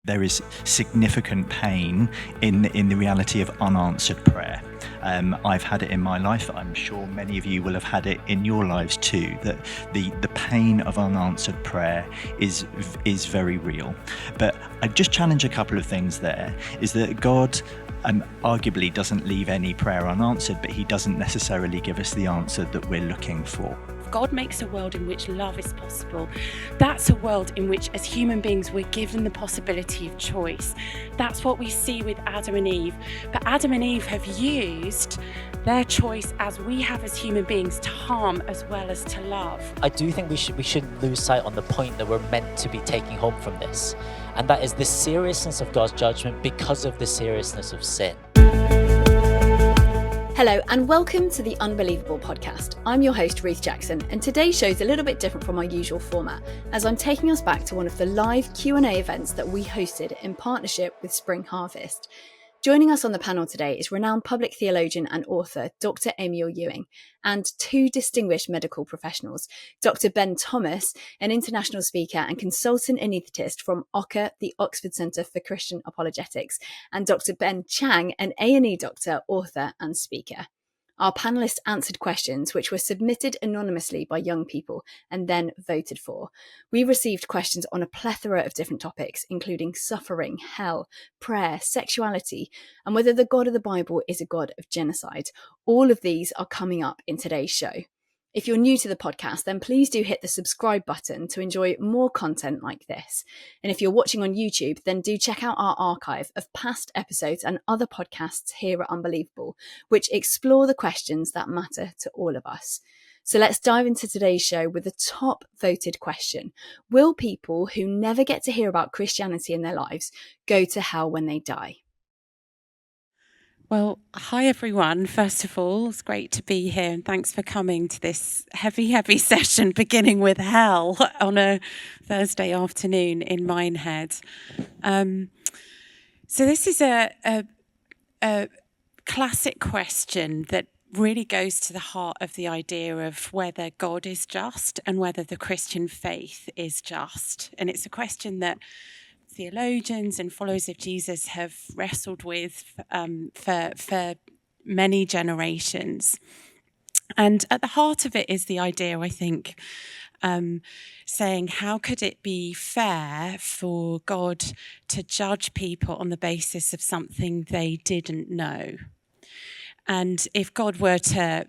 There is significant pain in the reality of unanswered prayer. I've had it in my life. I'm sure many of you will have had it in your lives too, that the pain of unanswered prayer is very real. But I just challenge a couple of things there, is that God arguably doesn't leave any prayer unanswered, but he doesn't necessarily give us the answer that we're looking for. God makes a world in which love is possible. That's a world in which, as human beings, we're given the possibility of choice. That's what we see with Adam and Eve. But Adam and Eve have used their choice, as we have as human beings, to harm as well as to love. I do think we shouldn't lose sight on the point that we're meant to be taking home from this, and that is the seriousness of God's judgment because of the seriousness of sin. Hello and welcome to the Unbelievable podcast. I'm your host Ruth Jackson, and today's show is a little bit different from our usual format, as I'm taking us back to one of the live Q&A events that we hosted in partnership with Spring Harvest. Joining us on the panel today is renowned public theologian and author Dr. Amy Orr-Ewing, and two distinguished medical professionals, Dr. Ben Thomas, an international speaker and consultant anaesthetist from OCCA, the Oxford Centre for Christian Apologetics, and Dr. Ben Chang, an A&E doctor, author and speaker. Our panellists answered questions which were submitted anonymously by young people and then voted for. We received questions on a plethora of different topics, including suffering, hell, prayer, sexuality, and whether the God of the Bible is a God of genocide. All of these are coming up in today's show. If you're new to the podcast, then please do hit the subscribe button to enjoy more content like this. And if you're watching on YouTube, then do check out our archive of past episodes and other podcasts here at Unbelievable, which explore the questions that matter to all of us. So let's dive into today's show with the top voted question. Will people who never get to hear about Christianity in their lives go to hell when they die? Well, hi everyone. First of all, it's great to be here, and thanks for coming to this heavy session beginning with hell on a Thursday afternoon in Minehead. So this is a classic question that really goes to the heart of the idea of whether God is just and whether the Christian faith is just. And it's a question that theologians and followers of Jesus have wrestled with for many generations. And at the heart of it is the idea, I think, saying, how could it be fair for God to judge people on the basis of something they didn't know? And if God were to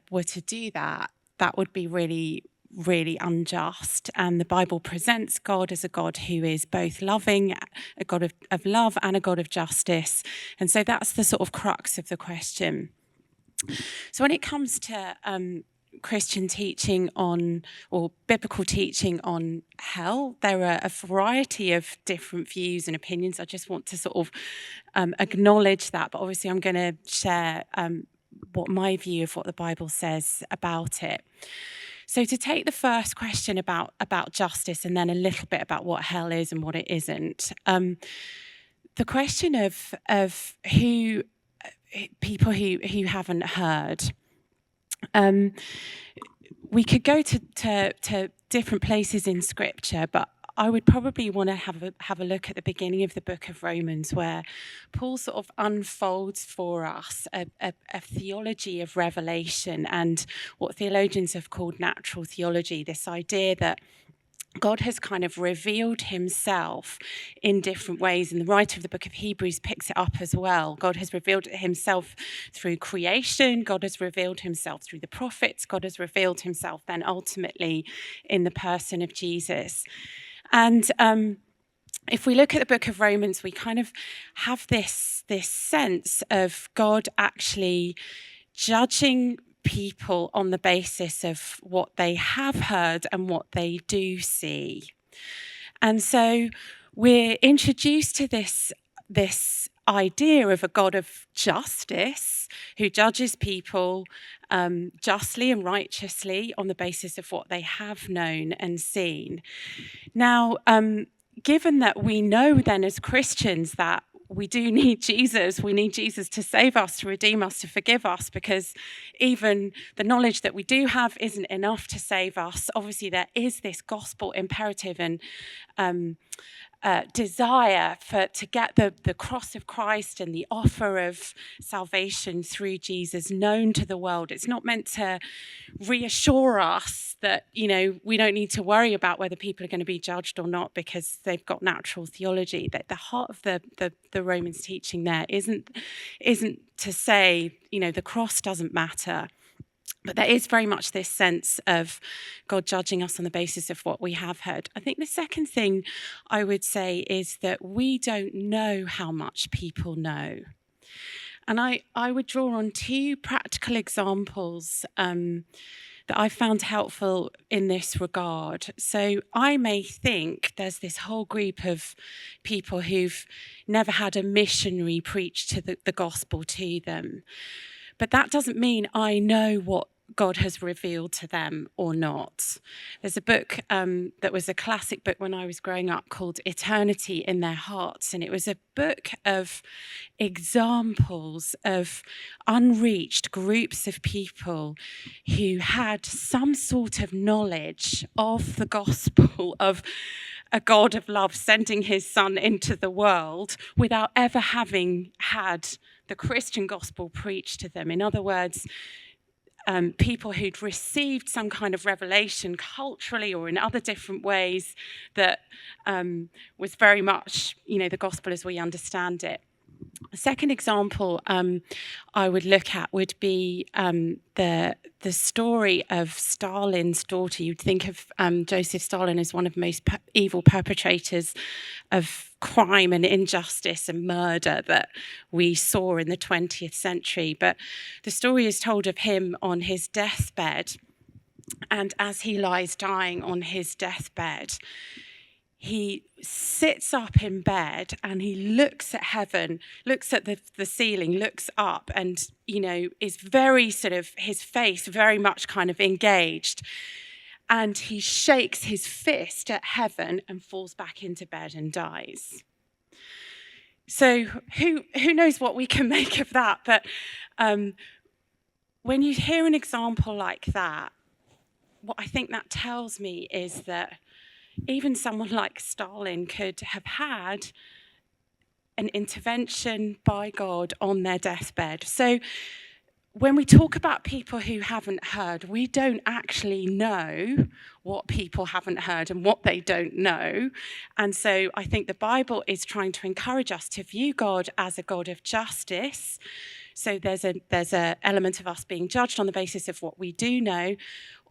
do that, that would be really unjust. And the Bible presents God as a God who is both loving, a God of love, and a God of justice. And so that's the sort of crux of the question. So when it comes to Christian teaching on, or biblical teaching on hell, there are a variety of different views and opinions. I just want to sort of acknowledge that, but obviously I'm going to share what my view of what the Bible says about it. So to take the first question about justice, and then a little bit about what hell is and what it isn't, the question of who people who haven't heard, we could go to different places in Scripture, but I would probably want to have a look at the beginning of the book of Romans, where Paul sort of unfolds for us a theology of revelation and what theologians have called natural theology, this idea that God has kind of revealed himself in different ways, and the writer of the book of Hebrews picks it up as well. God has revealed himself through creation, God has revealed himself through the prophets, God has revealed himself then ultimately in the person of Jesus. And if we look at the book of Romans, we kind of have this sense of God actually judging people on the basis of what they have heard and what they do see. And so we're introduced to this idea of a God of justice who judges people justly and righteously on the basis of what they have known and seen. Now, given that we know then as Christians that we do need Jesus, we need Jesus to save us, to redeem us, to forgive us, because even the knowledge that we do have isn't enough to save us. Obviously, there is this gospel imperative and desire to get the cross of Christ and the offer of salvation through Jesus known to the world. It's not meant to reassure us that, we don't need to worry about whether people are going to be judged or not because they've got natural theology. That the heart of the Romans teaching there isn't to say, the cross doesn't matter. But there is very much this sense of God judging us on the basis of what we have heard. I think the second thing I would say is that we don't know how much people know. And I would draw on two practical examples that I found helpful in this regard. So I may think there's this whole group of people who've never had a missionary preach to the gospel to them. But that doesn't mean I know what God has revealed to them or not. There's a book that was a classic book when I was growing up called Eternity in Their Hearts. And it was a book of examples of unreached groups of people who had some sort of knowledge of the gospel, of a God of love sending his son into the world without ever having had the Christian gospel preached to them. In other words, people who'd received some kind of revelation culturally or in other different ways that was very much, the gospel as we understand it. The second example I would look at would be the story of Stalin's daughter. You'd think of Joseph Stalin as one of the most evil perpetrators of crime and injustice and murder that we saw in the 20th century. But the story is told of him on his deathbed. And as he lies dying on his deathbed, he sits up in bed and he looks at heaven, looks at the ceiling, looks up and, is very his face very much kind of engaged. And he shakes his fist at heaven and falls back into bed and dies. So who knows what we can make of that? But when you hear an example like that, what I think that tells me is that even someone like Stalin could have had an intervention by God on their deathbed. So when we talk about people who haven't heard, we don't actually know what people haven't heard and what they don't know. And so I think the Bible is trying to encourage us to view God as a God of justice. So there's an element of us being judged on the basis of what we do know.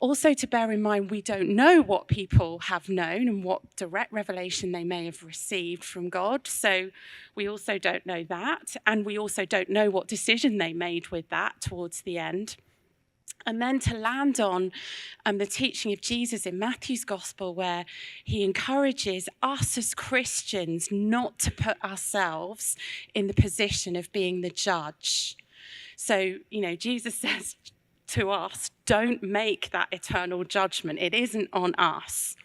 Also to bear in mind, we don't know what people have known and what direct revelation they may have received from God. So we also don't know that. And we also don't know what decision they made with that towards the end. And then to land on the teaching of Jesus in Matthew's gospel, where he encourages us as Christians not to put ourselves in the position of being the judge. So, Jesus says to us, don't make that eternal judgment. It isn't on us.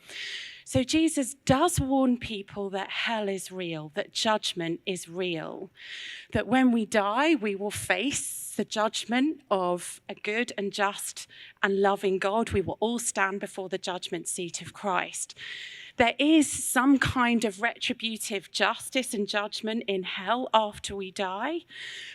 So Jesus does warn people that hell is real, that judgment is real, that when we die, we will face the judgment of a good and just and loving God. We will all stand before the judgment seat of Christ. There is some kind of retributive justice and judgment in hell after we die,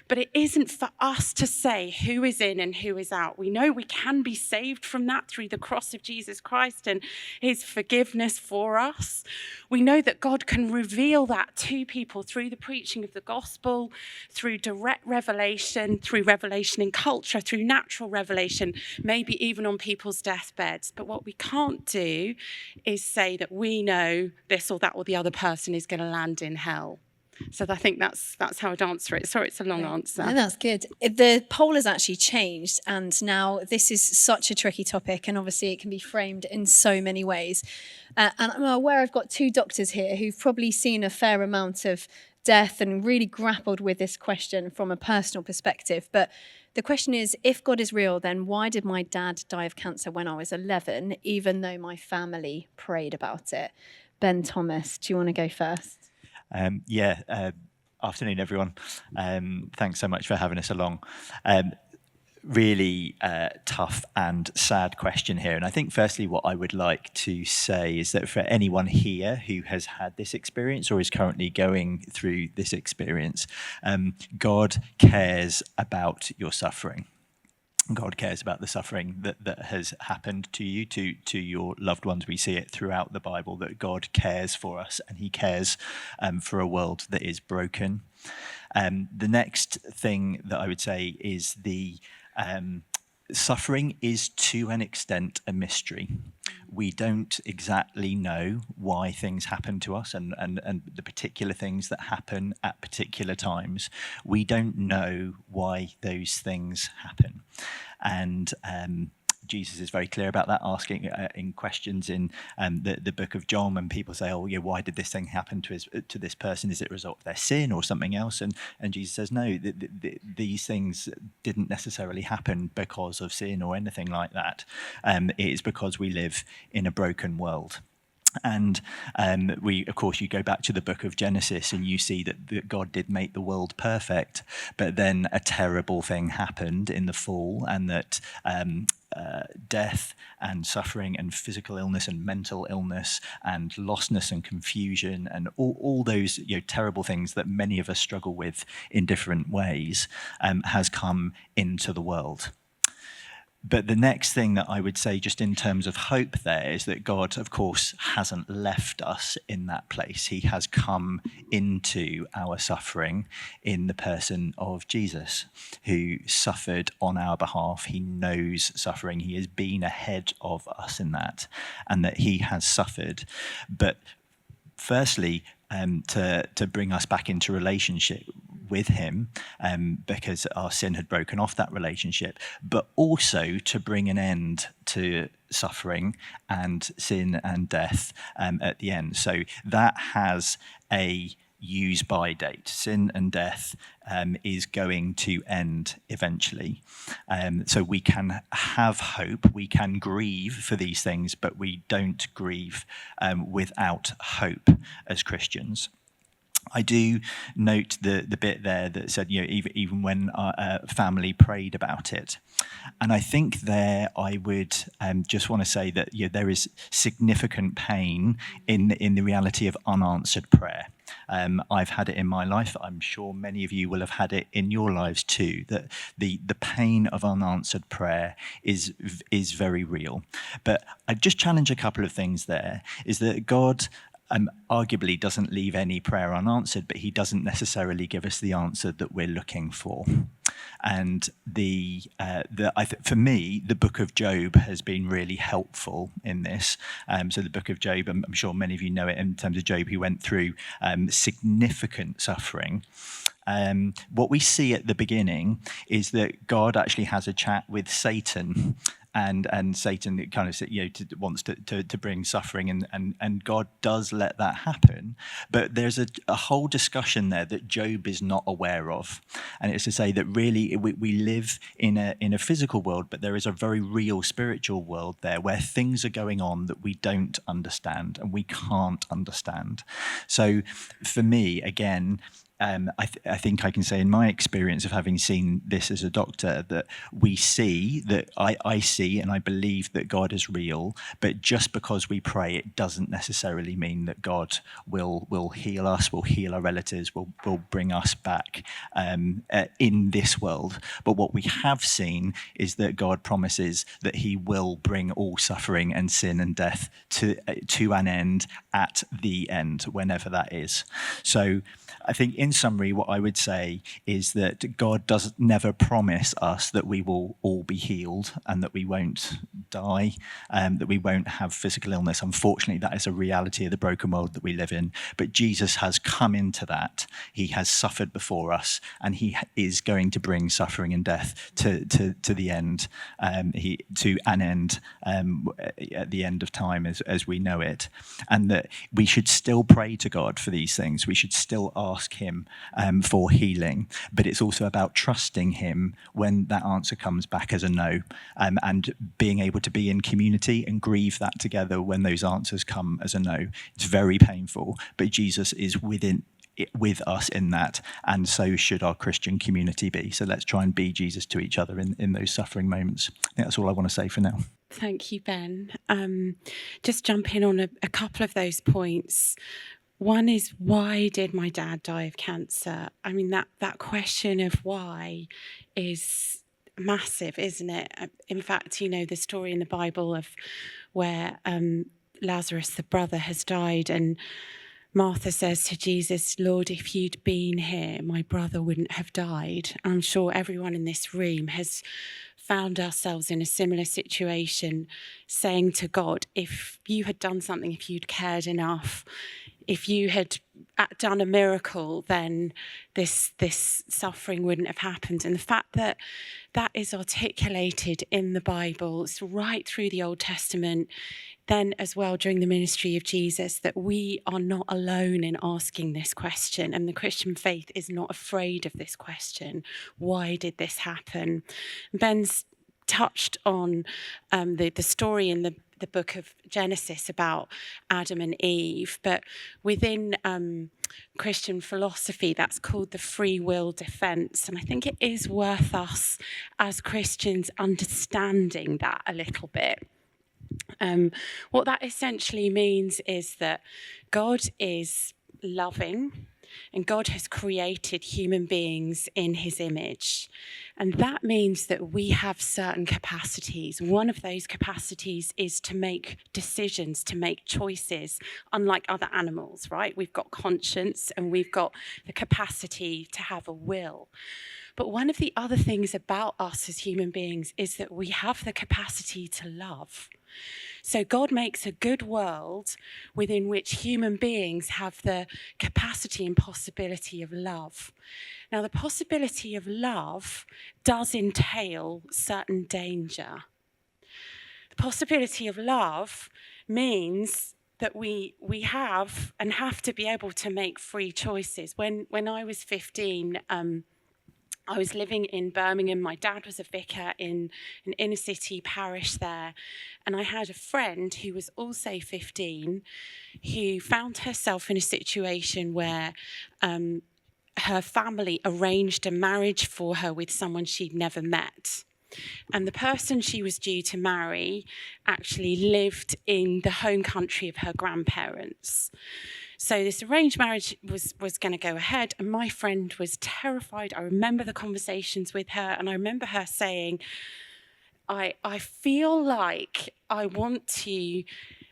but it isn't for us to say who is in and who is out. We know we can be saved from that through the cross of Jesus Christ and his forgiveness for us. We know that God can reveal that to people through the preaching of the gospel, through direct revelation, through revelation in culture, through natural revelation, maybe even on people's deathbeds. But what we can't do is say that we know this or that or the other person is going to land in hell. So I think that's how I'd answer it. Sorry, it's a long answer. No, that's good. The poll has actually changed, and now this is such a tricky topic, and obviously it can be framed in so many ways. And I'm aware I've got two doctors here who've probably seen a fair amount of death and really grappled with this question from a personal perspective. But the question is, if God is real, then why did my dad die of cancer when I was 11, even though my family prayed about it? Ben, Thomas, do you want to go first? Afternoon, everyone. Thanks so much for having us along. really tough and sad question here. And I think firstly what I would like to say is that for anyone here who has had this experience or is currently going through this experience, God cares about your suffering. God cares about the suffering that has happened to you, to your loved ones. We see it throughout the Bible that God cares for us, and he cares for a world that is broken. The next thing that I would say is the suffering is to an extent a mystery. We don't exactly know why things happen to us and the particular things that happen at particular times. We don't know why those things happen. And Jesus is very clear about that, asking in questions in the book of John when people say, oh, yeah, why did this thing happen to this person? Is it a result of their sin or something else? And Jesus says, no, these things didn't necessarily happen because of sin or anything like that. It is because we live in a broken world. And of course, you go back to the book of Genesis and you see that God did make the world perfect, but then a terrible thing happened in the fall, and that death and suffering and physical illness and mental illness and lostness and confusion and all those terrible things that many of us struggle with in different ways has come into the world. But the next thing that I would say just in terms of hope there is that God, of course, hasn't left us in that place. He has come into our suffering in the person of Jesus, who suffered on our behalf. He knows suffering. He has been ahead of us in that, and that he has suffered. But firstly, to bring us back into relationship with him, because our sin had broken off that relationship, but also to bring an end to suffering and sin and death at the end. So that has a use by date. Sin and death is going to end eventually. So we can have hope, we can grieve for these things, but we don't grieve without hope as Christians. I do note the bit there that said, even when our family prayed about it. And I think there I would just want to say that there is significant pain in the reality of unanswered prayer. I've had it in my life. I'm sure many of you will have had it in your lives too, that the pain of unanswered prayer is very real. But I'd just challenge a couple of things there, is that God arguably doesn't leave any prayer unanswered, but he doesn't necessarily give us the answer that we're looking for. And for me, the book of Job has been really helpful in this. So the book of Job, I'm sure many of you know it in terms of Job, who went through significant suffering. What we see at the beginning is that God actually has a chat with Satan. And Satan kind of wants to bring suffering, and God does let that happen. But there's a whole discussion there that Job is not aware of, and it's to say that really we live in a physical world, but there is a very real spiritual world there where things are going on that we don't understand and we can't understand. So for me, again, I think I can say in my experience of having seen this as a doctor that we see, that I see and I believe that God is real, but just because we pray, it doesn't necessarily mean that God will heal us, will heal our relatives, will bring us back in this world. But what we have seen is that God promises that he will bring all suffering and sin and death to an end at the end, whenever that is. So I think in summary, what I would say is that God does never promise us that we will all be healed and that we won't die, that we won't have physical illness. Unfortunately, that is a reality of the broken world that we live in. But Jesus has come into that. He has suffered before us, and he is going to bring suffering and death to the end, to an end at the end of time as we know it. And that we should still pray to God for these things. We should still ask him for healing, but it's also about trusting him when that answer comes back as a no, and being able to be in community and grieve that together when those answers come as a no. It's very painful, but Jesus is with us in that, and so should our Christian community be. So let's try and be Jesus to each other in those suffering moments. I think that's all I want to say for now. Thank you, Ben. Just jump in on a couple of those points. One is, why did my dad die of cancer? I mean, that question of why is massive, isn't it? In fact, the story in the Bible of where Lazarus, the brother, has died, and Martha says to Jesus, Lord, if you'd been here, my brother wouldn't have died. I'm sure everyone in this room has found ourselves in a similar situation, saying to God, if you had done something, if you'd cared enough, if you had done a miracle, then this suffering wouldn't have happened. And the fact that that is articulated in the Bible, it's right through the Old Testament, then as well during the ministry of Jesus, that we are not alone in asking this question, and the Christian faith is not afraid of this question. Why did this happen? Ben's touched on the story in the book of Genesis about Adam and Eve, but within Christian philosophy, that's called the free will defense. And I think it is worth us as Christians understanding that a little bit. What that essentially means is that God is loving, and God has created human beings in his image. And that means that we have certain capacities. One of those capacities is to make decisions, to make choices, unlike other animals, right? We've got conscience and we've got the capacity to have a will. But one of the other things about us as human beings is that we have the capacity to love. So God makes a good world within which human beings have the capacity and possibility of love. Now, the possibility of love does entail certain danger. The possibility of love means that we have and have to be able to make free choices. When I was 15, I was living in Birmingham. My dad was a vicar in an inner city parish there. And I had a friend who was also 15 who found herself in a situation where her family arranged a marriage for her with someone she'd never met. And the person she was due to marry actually lived in the home country of her grandparents. So this arranged marriage was going to go ahead, and my friend was terrified. I remember the conversations with her, and I remember her saying, I feel like I want to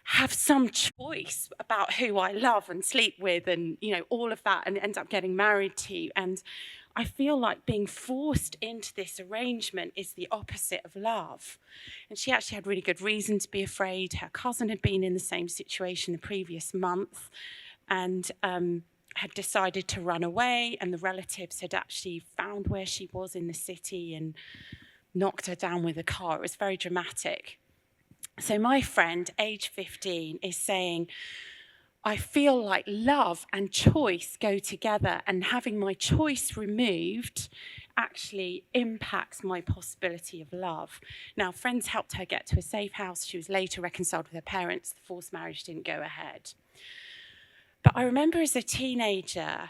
have some choice about who I love and sleep with and, all of that, and end up getting married to. And I feel like being forced into this arrangement is the opposite of love. And she actually had really good reason to be afraid. Her cousin had been in the same situation the previous month and had decided to run away, and the relatives had actually found where she was in the city and knocked her down with a car. It was very dramatic. So my friend, age 15, is saying, I feel like love and choice go together, and having my choice removed actually impacts my possibility of love. Now, friends helped her get to a safe house. She was later reconciled with her parents. The forced marriage didn't go ahead. But I remember as a teenager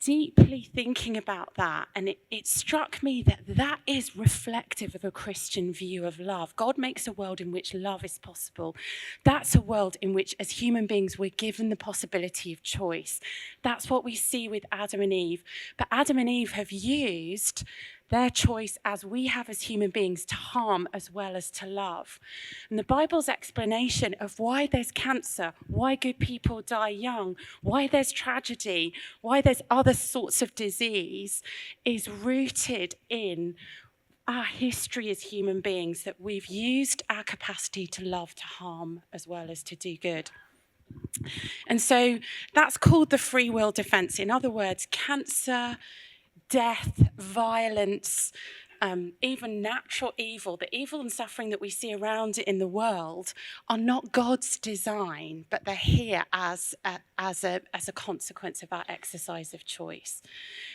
deeply thinking about that, and it struck me that that is reflective of a Christian view of love. God makes a world in which love is possible. That's a world in which, as human beings, we're given the possibility of choice. That's what we see with Adam and Eve. But Adam and Eve have used their choice, as we have as human beings, to harm as well as to love. And the Bible's explanation of why there's cancer, why good people die young, why there's tragedy, why there's other sorts of disease, is rooted in our history as human beings, that we've used our capacity to love to harm as well as to do good. And so that's called the free will defense. In other words, cancer, death, violence, even natural evil, the evil and suffering that we see around in the world are not God's design, but they're here as a consequence of our exercise of choice.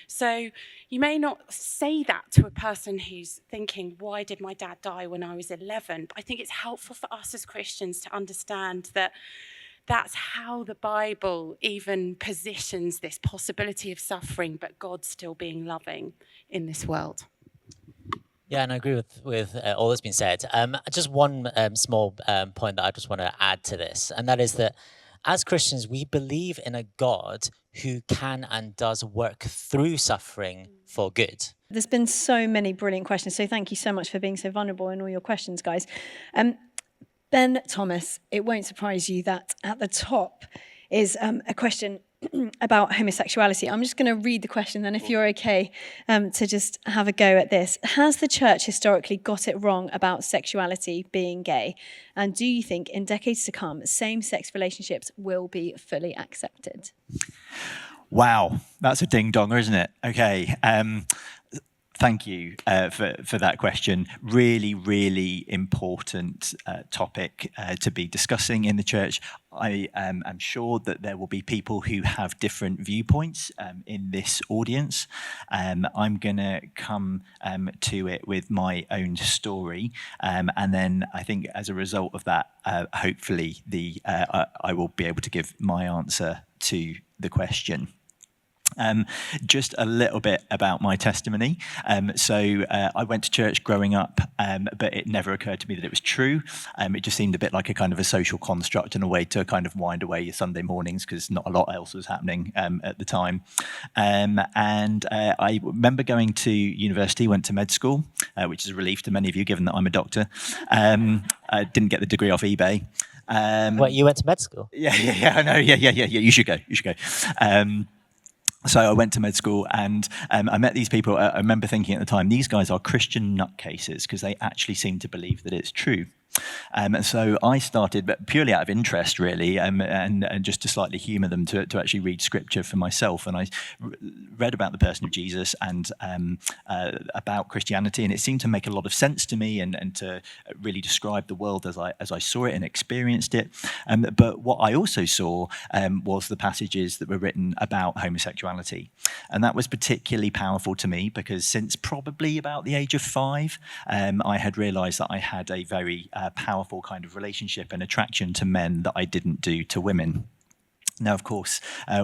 So you may not say that to a person who's thinking, why did my dad die when I was 11? But I think it's helpful for us as Christians to understand that that's how the Bible even positions this possibility of suffering, but God still being loving in this world. Yeah, and I agree with all that's been said. Just one small point that I just want to add to this, and that is that as Christians, we believe in a God who can and does work through suffering for good. There's been so many brilliant questions, so thank you so much for being so vulnerable in all your questions, guys. Ben, Thomas, it won't surprise you that at the top is a question about homosexuality. I'm just going to read the question, and if you're okay to just have a go at this. Has the church historically got it wrong about sexuality being gay? And do you think in decades to come, same-sex relationships will be fully accepted? Wow, that's a ding-donger, isn't it? Okay. Thank you for that question. Really, really important topic to be discussing in the church. I am sure that there will be people who have different viewpoints in this audience. I'm going to come to it with my own story, and then I think as a result of that, hopefully I will be able to give my answer to the question. Just a little bit about my testimony. So I went to church growing up, but it never occurred to me that it was true. It just seemed a bit like a kind of a social construct and a way to kind of wind away your Sunday mornings because not a lot else was happening at the time. And I remember going to university, went to med school, which is a relief to many of you given that I'm a doctor. I didn't get the degree off eBay. What, you went to med school? Yeah, I know. Yeah. You should go. So I went to med school and I met these people. I remember thinking at the time, these guys are Christian nutcases because they actually seem to believe that it's true. And so I started, but purely out of interest, really, and just to slightly humour them, to actually read scripture for myself. And I read about the person of Jesus and about Christianity, and it seemed to make a lot of sense to me and to really describe the world as I saw it and experienced it. But what I also saw was the passages that were written about homosexuality. And that was particularly powerful to me because since probably about the age of 5, I had realised that I had a very powerful kind of relationship and attraction to men that I didn't do to women. Now, of course,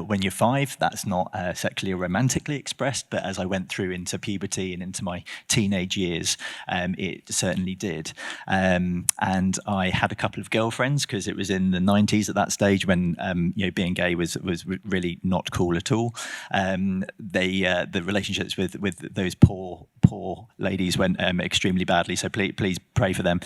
when you're 5, that's not sexually or romantically expressed, but as I went through into puberty and into my teenage years, it certainly did. And I had a couple of girlfriends because it was in the 90s at that stage when being gay was really not cool at all. The relationships with those poor ladies went extremely badly, so please pray for them.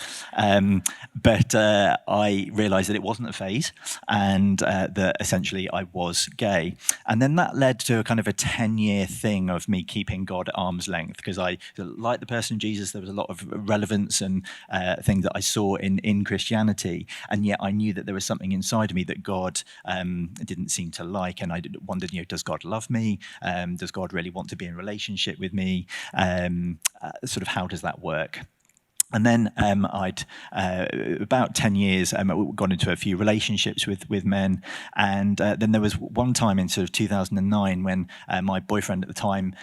But I realised that it wasn't a phase, and that essentially I was gay. And then that led to a kind of a 10-year thing of me keeping God at arm's length, because I, like the person of Jesus, there was a lot of relevance and things that I saw in Christianity, and yet I knew that there was something inside of me that God didn't seem to like, and I wondered, does God love me? Does God really want to be in relationship with me? Sort of how does that work? And then I'd about 10 years gone into a few relationships with men, and then there was one time in sort of 2009 when my boyfriend at the time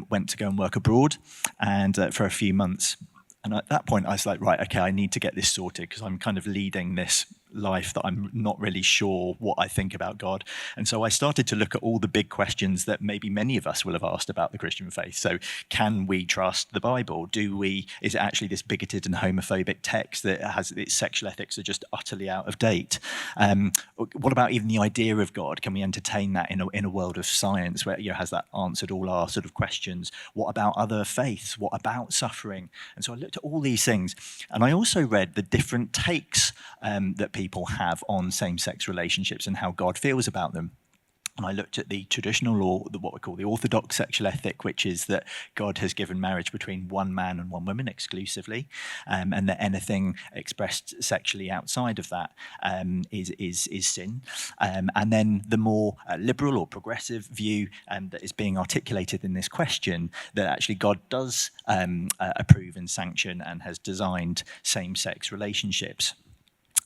went to go and work abroad, and for a few months. And at that point I was like, right, okay, I need to get this sorted because I'm kind of leading this life that I'm not really sure what I think about God. And so I started to look at all the big questions that maybe many of us will have asked about the Christian faith. So can we trust the Bible? Is it actually this bigoted and homophobic text that has its sexual ethics are just utterly out of date? What about even the idea of God? Can we entertain that in a world of science where has that answered all our sort of questions? What about other faiths? What about suffering? And so I looked at all these things, and I also read the different takes that people have on same-sex relationships and how God feels about them. And I looked at the traditional law, what we call the orthodox sexual ethic, which is that God has given marriage between one man and one woman exclusively, and that anything expressed sexually outside of that is sin. And then the more liberal or progressive view that is being articulated in this question, that actually God does approve and sanction and has designed same-sex relationships.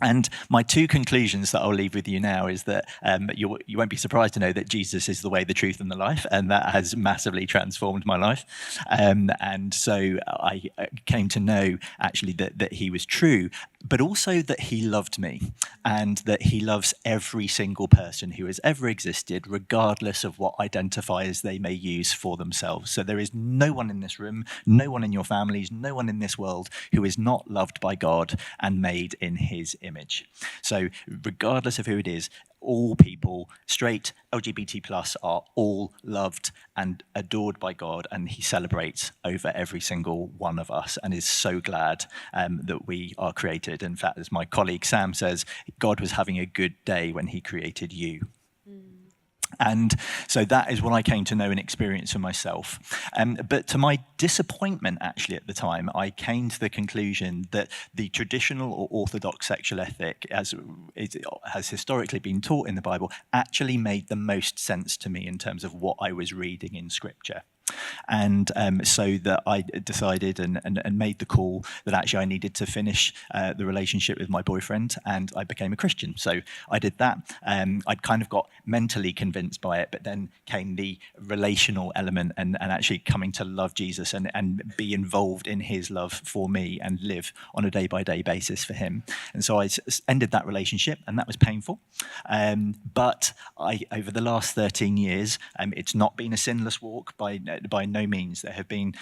And my two conclusions that I'll leave with you now is that you won't be surprised to know that Jesus is the way, the truth, and the life, and that has massively transformed my life. And so I came to know actually that he was true. but also that he loved me, and that he loves every single person who has ever existed, regardless of what identifiers they may use for themselves. So there is no one in this room, no one in your families, no one in this world who is not loved by God and made in his image. So regardless of who it is, all people, straight, LGBT plus, are all loved and adored by God, and he celebrates over every single one of us and is so glad that we are created. In fact, as my colleague Sam says, God was having a good day when he created you. And so that is what I came to know and experience for myself. But to my disappointment, actually, at the time, I came to the conclusion that the traditional or orthodox sexual ethic, as it has historically been taught in the Bible, actually made the most sense to me in terms of what I was reading in Scripture. And so that I decided and made the call that actually I needed to finish the relationship with my boyfriend, and I became a Christian. So I did that. I'd kind of got mentally convinced by it, but then came the relational element and actually coming to love Jesus and be involved in his love for me and live on a day-by-day basis for him. And so I ended that relationship, and that was painful. But over the last 13 years, it's not been a sinless walk by no means. There have been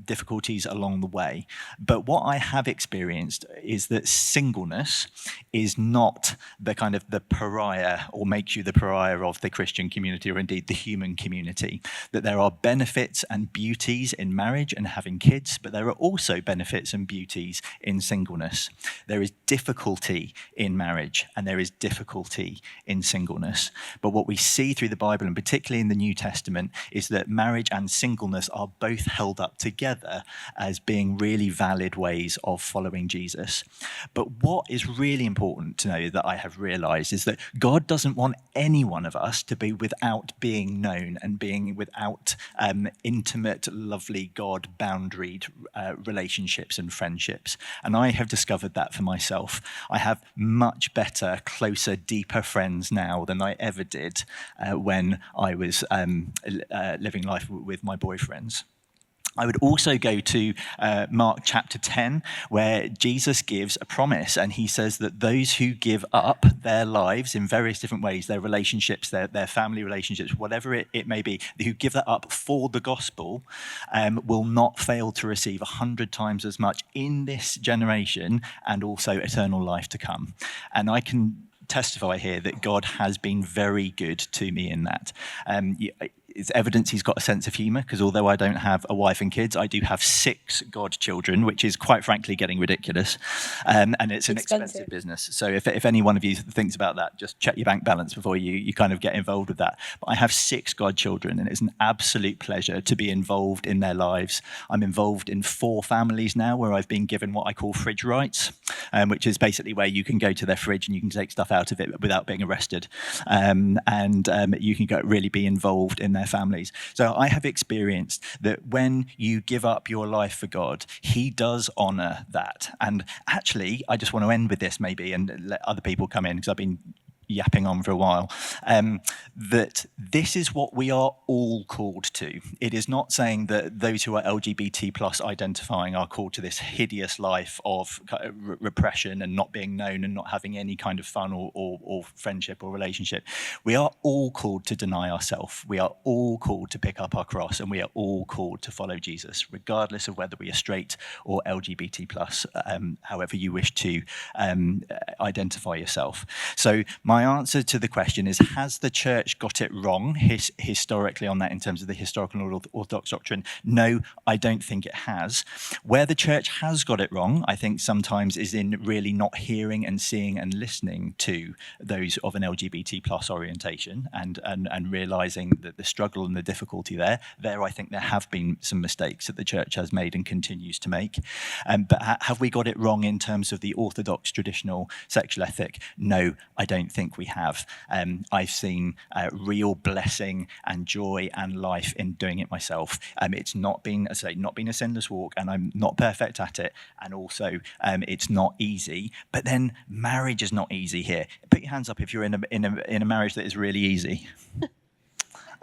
difficulties along the way. But what I have experienced is that singleness is not the kind of the pariah, or makes you the pariah of the Christian community, or indeed the human community. That there are benefits and beauties in marriage and having kids, but there are also benefits and beauties in singleness. There is difficulty in marriage, and there is difficulty in singleness. But what we see through the Bible, and particularly in the New Testament, is that marriage and singleness are both held up together as being really valid ways of following Jesus. But what is really important to know, that I have realized, is that God doesn't want any one of us to be without being known and being without intimate, lovely, God-boundaried relationships and friendships. And I have discovered that for myself. I have much better, closer, deeper friends now than I ever did when I was living life with my boyfriends. I would also go to Mark chapter 10, where Jesus gives a promise, and he says that those who give up their lives in various different ways, their relationships, their family relationships, whatever it may be, who give that up for the gospel, will not fail to receive 100 times as much in this generation, and also eternal life to come. And I can testify here that God has been very good to me in that. It's evidence he's got a sense of humour, because although I don't have a wife and kids, I do have 6 godchildren, which is quite frankly getting ridiculous. And it's an expensive business. So if any one of you thinks about that, just check your bank balance before you kind of get involved with that. But I have 6 godchildren, and it's an absolute pleasure to be involved in their lives. I'm involved in 4 families now where I've been given what I call fridge rights, which is basically where you can go to their fridge and you can take stuff out of it without being arrested. And you can really be involved in their families. So I have experienced that when you give up your life for God, he does honor that. And actually, I just want to end with this maybe and let other people come in, because I've been yapping on for a while, that this is what we are all called to. It is not saying that those who are LGBT plus identifying are called to this hideous life of repression and not being known and not having any kind of fun or friendship or relationship. We are all called to deny ourselves. We are all called to pick up our cross, and we are all called to follow Jesus, regardless of whether we are straight or LGBT plus, however you wish to identify yourself. So my answer to the question is, has the church got it wrong historically on that in terms of the historical and orthodox doctrine? No, I don't think it has. Where the church has got it wrong, I think sometimes, is in really not hearing and seeing and listening to those of an LGBT plus orientation and realizing that the struggle and the difficulty there, I think there have been some mistakes that the church has made and continues to make. But have we got it wrong in terms of the orthodox traditional sexual ethic? No, I don't think we have. I've seen real blessing and joy and life in doing it myself. It's not been, as I say, not been a sinless walk, and I'm not perfect at it. And also, it's not easy. But then marriage is not easy here. Put your hands up if you're in a marriage that is really easy.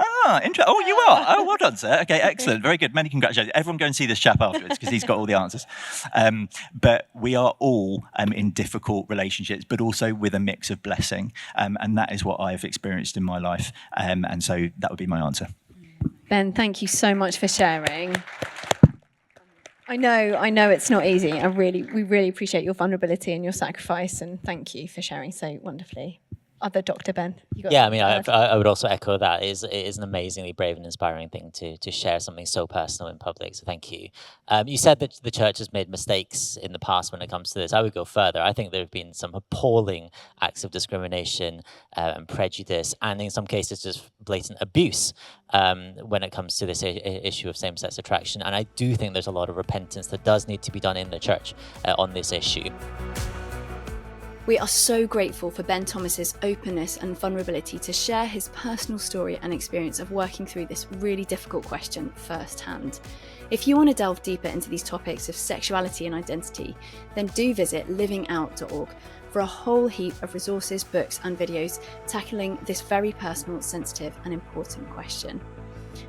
Oh, you are. Oh, well done, sir. Okay, excellent. Very good. Many congratulations. Everyone go and see this chap afterwards because he's got all the answers. But we are all in difficult relationships, but also with a mix of blessing. And that is what I've experienced in my life. And so that would be my answer. Ben, thank you so much for sharing. I know it's not easy. We really appreciate your vulnerability and your sacrifice, and thank you for sharing so wonderfully. Other Dr. Ben? I would also echo that. It is an amazingly brave and inspiring thing to share something so personal in public, so thank you. You said that the church has made mistakes in the past when it comes to this. I would go further. I think there have been some appalling acts of discrimination and prejudice, and in some cases just blatant abuse when it comes to this issue of same-sex attraction. And I do think there's a lot of repentance that does need to be done in the church on this issue. We are so grateful for Ben Thomas's openness and vulnerability to share his personal story and experience of working through this really difficult question firsthand. If you want to delve deeper into these topics of sexuality and identity, then do visit livingout.org for a whole heap of resources, books and videos tackling this very personal, sensitive and important question.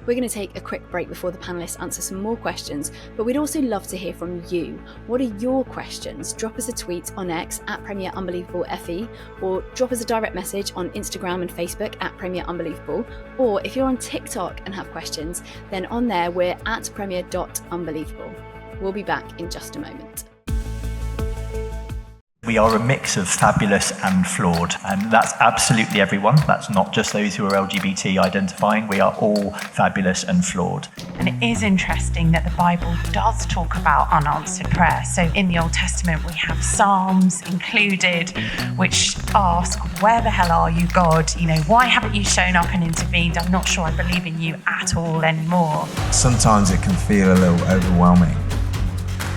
We're going to take a quick break before the panellists answer some more questions, but we'd also love to hear from you. What are your questions? Drop us a tweet on X at Premier Unbelievable FE, or drop us a direct message on Instagram and Facebook at Premier Unbelievable. Or if you're on TikTok and have questions, then on there we're at premier.unbelievable. We'll be back in just a moment. We are a mix of fabulous and flawed, and that's absolutely everyone. That's not just those who are LGBT identifying. We are all fabulous and flawed. And it is interesting that the Bible does talk about unanswered prayer. So in the Old Testament, we have Psalms included, which ask, where the hell are you, God? Why haven't you shown up and intervened? I'm not sure I believe in you at all anymore. Sometimes it can feel a little overwhelming,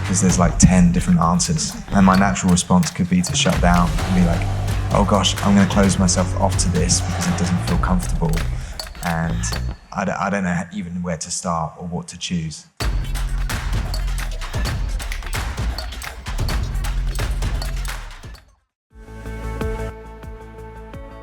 because there's like 10 different answers, and my natural response could be to shut down and be like, oh gosh, I'm going to close myself off to this because it doesn't feel comfortable, and I don't know even where to start or what to choose.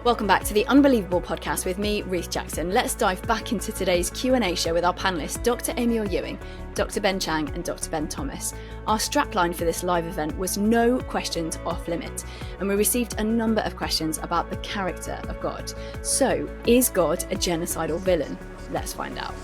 Welcome back to the Unbelievable podcast with me, Ruth Jackson. Let's dive back into today's Q&A show with our panellists, Dr. Amy Orr-Ewing, Dr. Ben Chang and Dr. Ben Thomas. Our strapline for this live event was no questions off limit, and we received a number of questions about the character of God. So, is God a genocidal villain? Let's find out.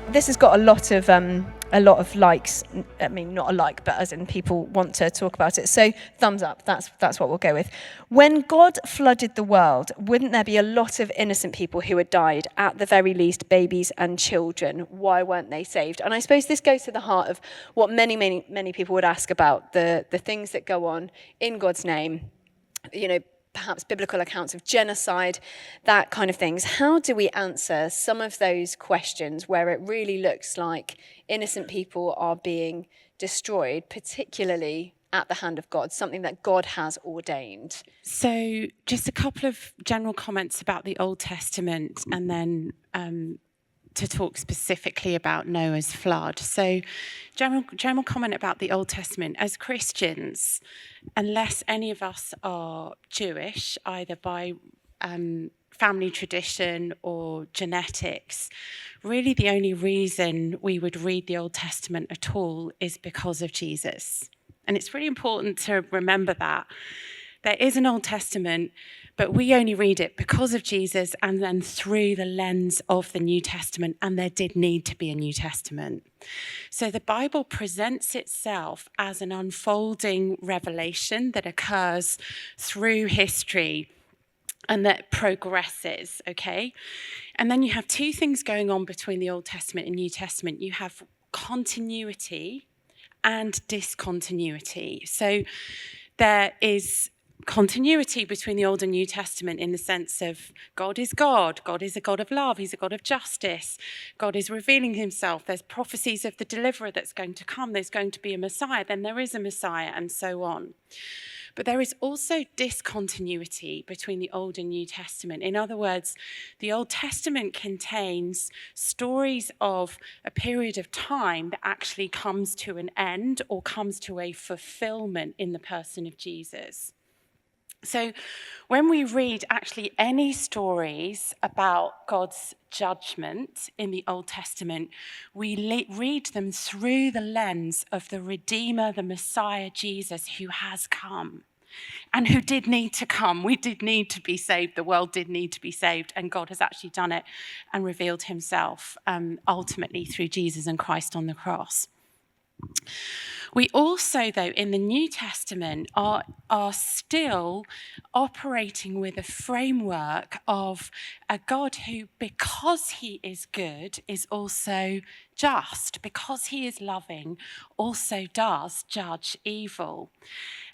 This has got a lot of likes. I mean, not a like, but as in people want to talk about it. So thumbs up, that's what we'll go with. When God flooded the world, wouldn't there be a lot of innocent people who had died, at the very least babies and children? Why weren't they saved? And I suppose this goes to the heart of what many people would ask about the things that go on in God's name, perhaps biblical accounts of genocide, that kind of things. How do we answer some of those questions where it really looks like innocent people are being destroyed, particularly at the hand of God, something that God has ordained? So just a couple of general comments about the Old Testament, and then to talk specifically about Noah's flood. So general comment about the Old Testament. As Christians, unless any of us are Jewish, either by family tradition or genetics, really the only reason we would read the Old Testament at all is because of Jesus. And it's really important to remember that. There is an Old Testament, but we only read it because of Jesus and then through the lens of the New Testament, and there did need to be a New Testament. So the Bible presents itself as an unfolding revelation that occurs through history and that progresses, okay? And then you have two things going on between the Old Testament and New Testament. You have continuity and discontinuity. So there is continuity between the Old and New Testament in the sense of God is God. God is a God of love. He's a God of justice. God is revealing himself. There's prophecies of the deliverer that's going to come. There's going to be a Messiah. Then there is a Messiah, and so on. But there is also discontinuity between the Old and New Testament. In other words, the Old Testament contains stories of a period of time that actually comes to an end or comes to a fulfillment in the person of Jesus. So when we read actually any stories about God's judgment in the Old Testament, we read them through the lens of the Redeemer, the Messiah, Jesus, who has come and who did need to come. We did need to be saved. The world did need to be saved, and God has actually done it and revealed himself ultimately through Jesus and Christ on the cross. We also, though, in the New Testament are still operating with a framework of a God who, because he is good, is also just. Because he is loving, also does judge evil.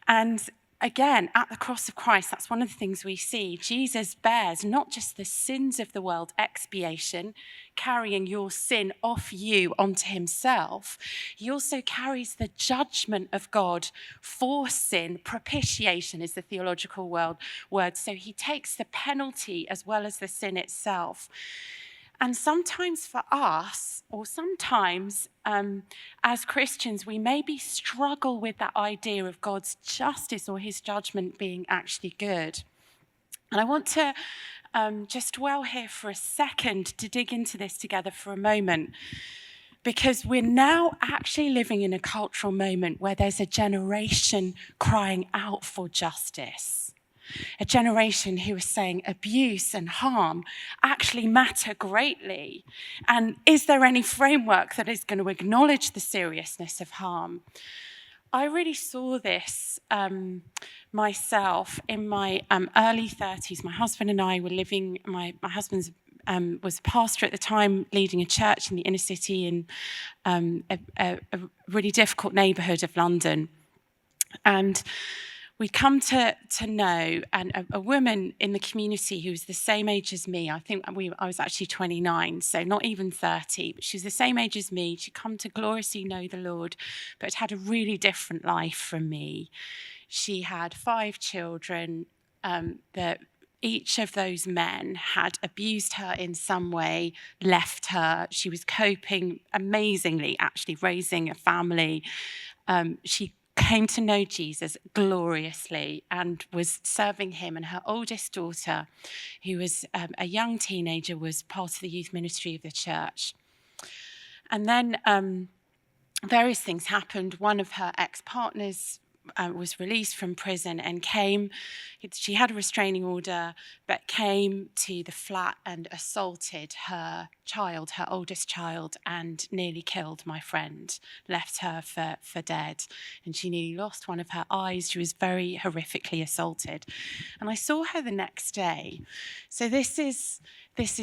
And again, at the cross of Christ, that's one of the things we see. Jesus bears not just the sins of the world, expiation, carrying your sin off you onto himself. He also carries the judgment of God for sin. Propitiation is the theological word. So he takes the penalty as well as the sin itself. And sometimes for us, or sometimes as Christians, we maybe struggle with that idea of God's justice or his judgment being actually good. And I want to just dwell here for a second to dig into this together for a moment, because we're now actually living in a cultural moment where there's a generation crying out for justice. A generation who is saying abuse and harm actually matter greatly. And is there any framework that is going to acknowledge the seriousness of harm? I really saw this myself in my early 30s. My husband and I were living, my husband was a pastor at the time, leading a church in the inner city in a really difficult neighbourhood of London. And we'd come to know a woman in the community who was the same age as me. I think I was actually 29, so not even 30, but she was the same age as me. She'd come to gloriously know the Lord, but had a really different life from me. She had 5 children that each of those men had abused her in some way, left her. She was coping amazingly, actually, raising a family. She came to know Jesus gloriously and was serving him. And her oldest daughter, who was a young teenager, was part of the youth ministry of the church. And then various things happened. One of her ex-partners was released from prison and she had a restraining order, but came to the flat and assaulted her child, her oldest child, and nearly killed my friend, left her for dead. And she nearly lost one of her eyes. She was very horrifically assaulted. And I saw her the next day. So this is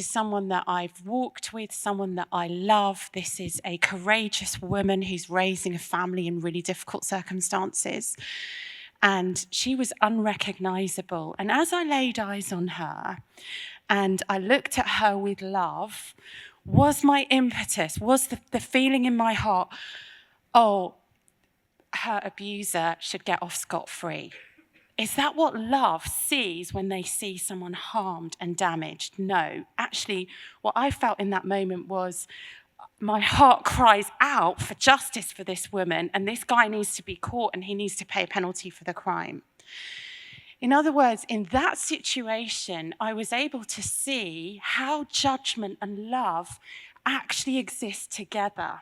someone that I've walked with, someone that I love. This is a courageous woman who's raising a family in really difficult circumstances. And she was unrecognizable. And as I laid eyes on her and I looked at her with love, was my impetus, was the feeling in my heart, oh, her abuser should get off scot-free. Is that what love sees when they see someone harmed and damaged? No. Actually, what I felt in that moment was my heart cries out for justice for this woman, and this guy needs to be caught and he needs to pay a penalty for the crime. In other words, in that situation, I was able to see how judgment and love actually exist together.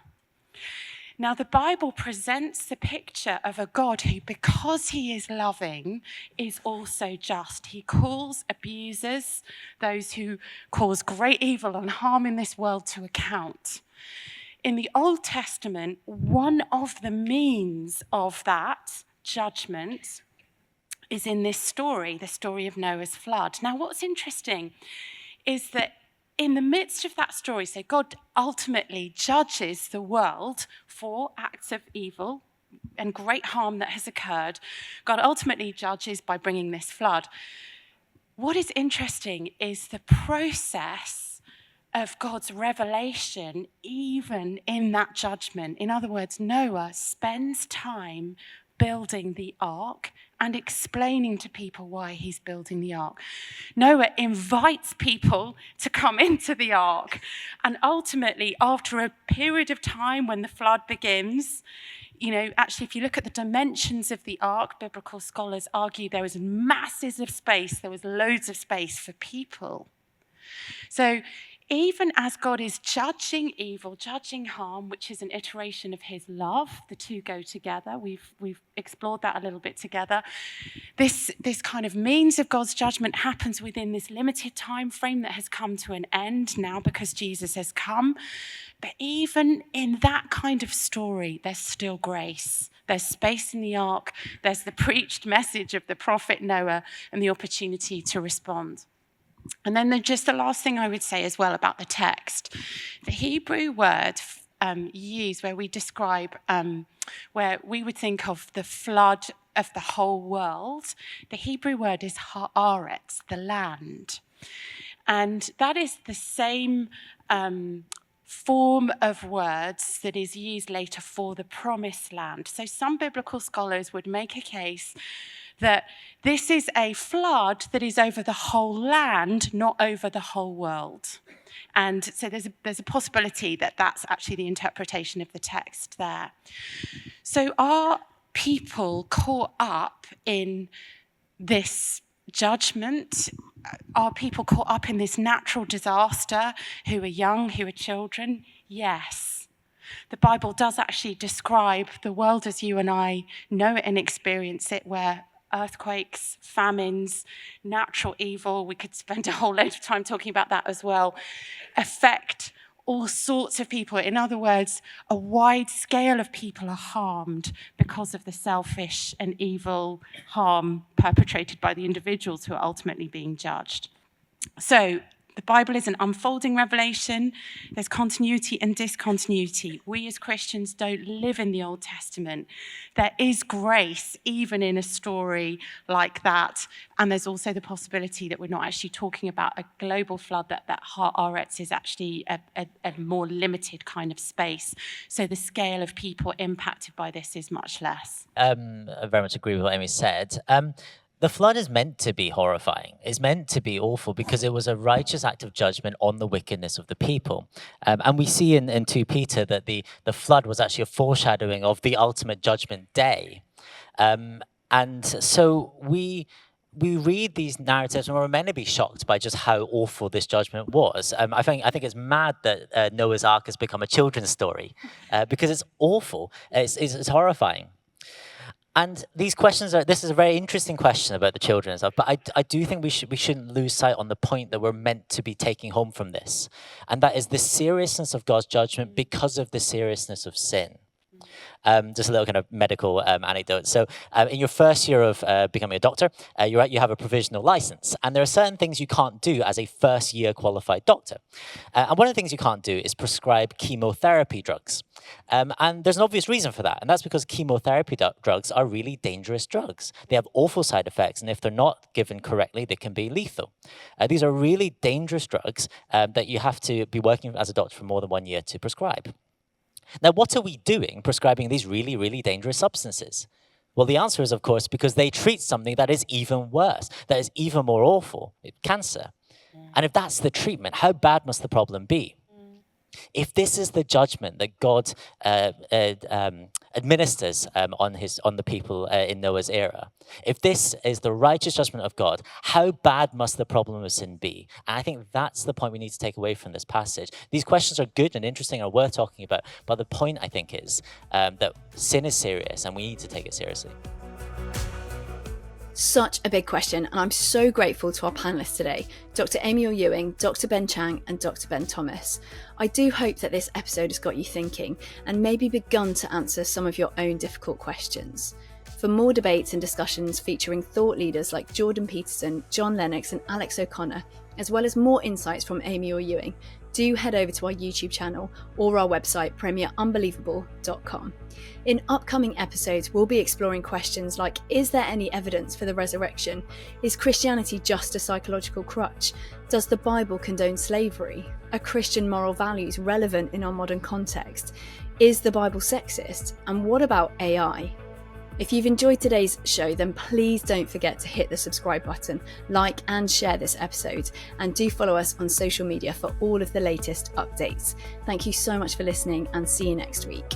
Now, the Bible presents the picture of a God who, because he is loving, is also just. He calls abusers, those who cause great evil and harm in this world, to account. In the Old Testament, one of the means of that judgment is in this story, the story of Noah's flood. Now, what's interesting is that in the midst of that story, so God ultimately judges the world for acts of evil and great harm that has occurred. God ultimately judges by bringing this flood. What is interesting is the process of God's revelation, even in that judgment. In other words, Noah spends time building the ark and explaining to people why he's building the ark. Noah invites people to come into the ark. And ultimately, after a period of time when the flood begins, actually, if you look at the dimensions of the ark, biblical scholars argue there was masses of space, there was loads of space for people. So even as God is judging evil, judging harm, which is an iteration of his love, the two go together. We've explored that a little bit together. This kind of means of God's judgment happens within this limited time frame that has come to an end now because Jesus has come. But even in that kind of story, there's still grace. There's space in the ark. There's the preached message of the prophet Noah and the opportunity to respond. And then just the last thing I would say as well about the text. The Hebrew word used where we describe, where we would think of the flood of the whole world, the Hebrew word is haaretz, the land. And that is the same form of words that is used later for the promised land. So some biblical scholars would make a case that this is a flood that is over the whole land, not over the whole world. And so there's a possibility that that's actually the interpretation of the text there. So are people caught up in this judgment? Are people caught up in this natural disaster who are young, who are children? Yes. The Bible does actually describe the world as you and I know it and experience it, where earthquakes, famines, natural evil, we could spend a whole load of time talking about that as well, affect all sorts of people. In other words, a wide scale of people are harmed because of the selfish and evil harm perpetrated by the individuals who are ultimately being judged. So the Bible is an unfolding revelation. There's continuity and discontinuity. We as Christians don't live in the Old Testament. There is grace even in a story like that. And there's also the possibility that we're not actually talking about a global flood, that haaretz is actually a more limited kind of space. So the scale of people impacted by this is much less. I very much agree with what Amy said. The flood is meant to be horrifying. It's meant to be awful because it was a righteous act of judgment on the wickedness of the people. And we see in 2 Peter that the flood was actually a foreshadowing of the ultimate judgment day. And so we read these narratives and we're meant to be shocked by just how awful this judgment was. I think it's mad that Noah's Ark has become a children's story because it's awful. It's horrifying. And these questions this is a very interesting question about the children and stuff, but I do think we shouldn't lose sight on the point that we're meant to be taking home from this. And that is the seriousness of God's judgment because of the seriousness of sin. Just a little kind of medical anecdote. So in your first year of becoming a doctor, you have a provisional license. And there are certain things you can't do as a first year qualified doctor. And one of the things you can't do is prescribe chemotherapy drugs. And there's an obvious reason for that. And that's because chemotherapy drugs are really dangerous drugs. They have awful side effects. And if they're not given correctly, they can be lethal. These are really dangerous drugs that you have to be working as a doctor for more than 1 year to prescribe. Now, what are we doing prescribing these really, really dangerous substances? Well, the answer is, of course, because they treat something that is even worse, that is even more awful, cancer. And if that's the treatment, how bad must the problem be? If this is the judgment that God administers on the people in Noah's era, if this is the righteous judgment of God, how bad must the problem of sin be? And I think that's the point we need to take away from this passage. These questions are good and interesting and worth talking about, but the point, I think, is that sin is serious and we need to take it seriously. Such a big question, and I'm so grateful to our panellists today, Dr. Amy Orr-Ewing, Dr. Ben Chang and Dr. Ben Thomas. I do hope that this episode has got you thinking and maybe begun to answer some of your own difficult questions. For more debates and discussions featuring thought leaders like Jordan Peterson, John Lennox and Alex O'Connor, as well as more insights from Amy Orr-Ewing, do head over to our YouTube channel or our website premierunbelievable.com. In upcoming episodes, we'll be exploring questions like, is there any evidence for the resurrection? Is Christianity just a psychological crutch? Does the Bible condone slavery? Are Christian moral values relevant in our modern context? Is the Bible sexist? And what about AI? If you've enjoyed today's show, then please don't forget to hit the subscribe button, like and share this episode, and do follow us on social media for all of the latest updates. Thank you so much for listening, and see you next week.